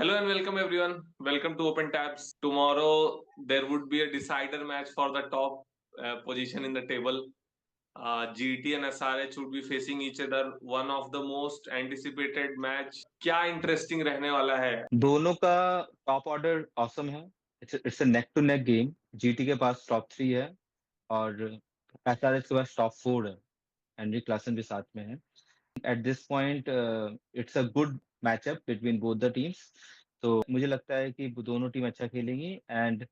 Hello and welcome everyone. Welcome to Open Tabs. Tomorrow there would be a decider match for the top position in the table. GT and SRH would be facing each other. One of the most anticipated match. क्या interesting रहने वाला है? दोनों का top order awesome है। It's a neck to neck game. GT के पास top 3 है और एसआरएच के पास टॉप 4 है। हेनरी क्लासन भी साथ में है। At this point it's a good matchup between both the teams. तो मुझे लगता है कि दोनों टीम अच्छा खेलेंगी एंड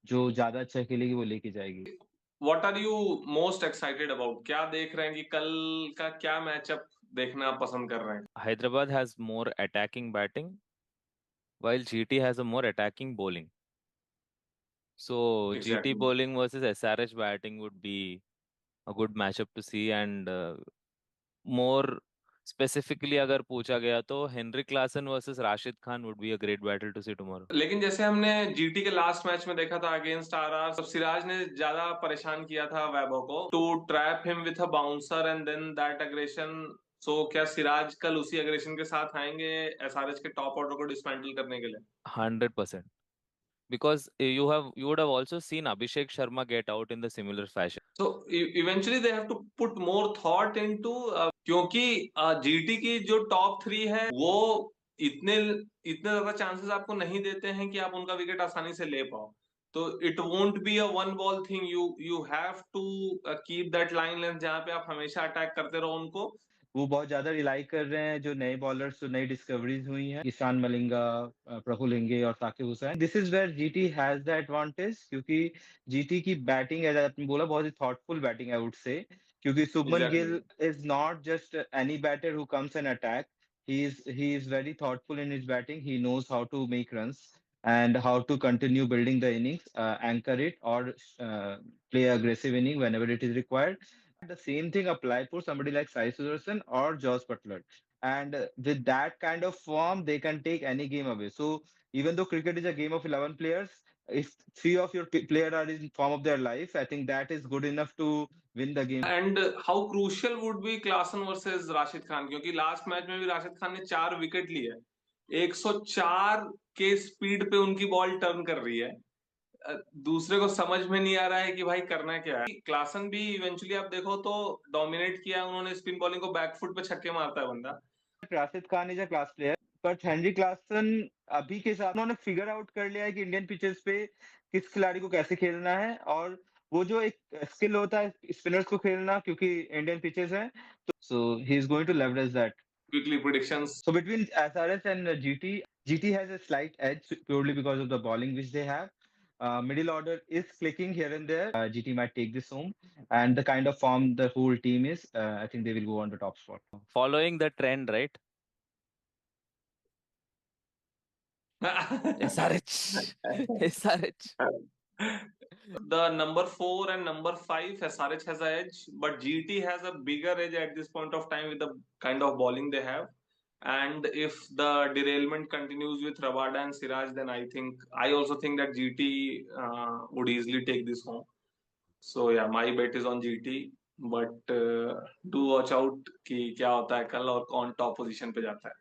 जो ज्यादा अच्छा खेलेगी वो लेके जाएगी। What are you most excited about? क्या देख रहे हैं कि कल का क्या मैचअप देखना पसंद कर रहे हैं? Hyderabad has more attacking batting, while GT has a more attacking bowling. So GT Exactly. bowling versus SRH batting would be a good matchup to see, and more specifically, अगर पूछा गया तो Henry Klaasen versus Rashid Khan would be a great battle to see tomorrow. लेकिन जैसे हमने GT के last match में देखा था अगेंस्ट आरआर, सब सिराज ने ज्यादा परेशान किया था वैभव को to trap him with a bouncer and then that aggression. So क्या सिराज कल उसी अग्रेशन के साथ आएंगे एसआरएच के टॉप ऑर्डर को डिसमेंटल करने के लिए? 100%. Because you would have also seen Abhishek Sharma get out in the similar fashion. So eventually they have to put more thought into, क्योंकि जीटी की जो टॉप थ्री है वो इतने इतने ज्यादा चांसेस आपको नहीं देते हैं कि आप उनका विकेट आसानी से ले पाओ। तो it won't be a one ball thing. You have to keep that line length जहां पे आप हमेशा अटैक करते रहो उनको। वो बहुत ज्यादा रिलाई कर रहे हैं जो नए बॉलर्स, जो नई डिस्कवरीज हुई हैं, ईशान मलिंगा, प्रफुल लिंगे और Saqib Hussain. This is where GT has the advantage, क्योंकि जीटी की बैटिंग, एज आपने बोला, बहुत ही thoughtful batting, I would say. क्योंकि Suman exactly. Gill is not just any batter who comes an attack. He is very thoughtful in his batting. He knows how to make runs and how to continue building the innings, anchor it, or play aggressive inning whenever it is required. The same thing apply for somebody like Sai Sudarshan or Josh Butler. And with that kind of form, they can take any game away. So even though cricket is a game of 11 players, if three of your players are in form of their life, I think that is good enough to win the game. And how crucial would be Klaasen versus Rashid Khan, क्योंकि last match में भी राशिद खान ने 4 wicket लिए। 104 के speed पे उनकी ball turn कर रही है। दूसरे को समझ में नहीं आ रहा है कि भाई करना क्या है। क्लासन भी इवेंचुअली आप देखो तो डोमिनेट किया उन्होंने, स्पिन बॉलिंग को बैकफुट पे छक्के मारता है बंदा। Rashid Khan is a class player, but Henry Klaasen अभी के साथ उन्होंने फिगर आउट कर लिया है कि इंडियन पिचेस पे किस खिलाड़ी को कैसे खेलना है, और वो जो एक स्किल होता है स्पिनर्स को खेलना, क्योंकि इंडियन पिचेस हैं, तो so he is going to leverage that. Quickly predictions. So between SRS and GT has a slight edge purely because of the bowling which they have. Middle order is clicking here and there. GT might take this home, and the kind of form the whole team is, I think they will go on the top spot. Following the trend, right? SRH. SRH. The number 4 and number 5, SRH has a edge, but GT has a bigger edge at this point of time with the kind of bowling they have. And if the derailment continues with Rabada and Siraj, then I also think that GT would easily take this home. So yeah, my bet is on GT, but do watch out कि क्या होता है कल और कौन top position पे जाता है।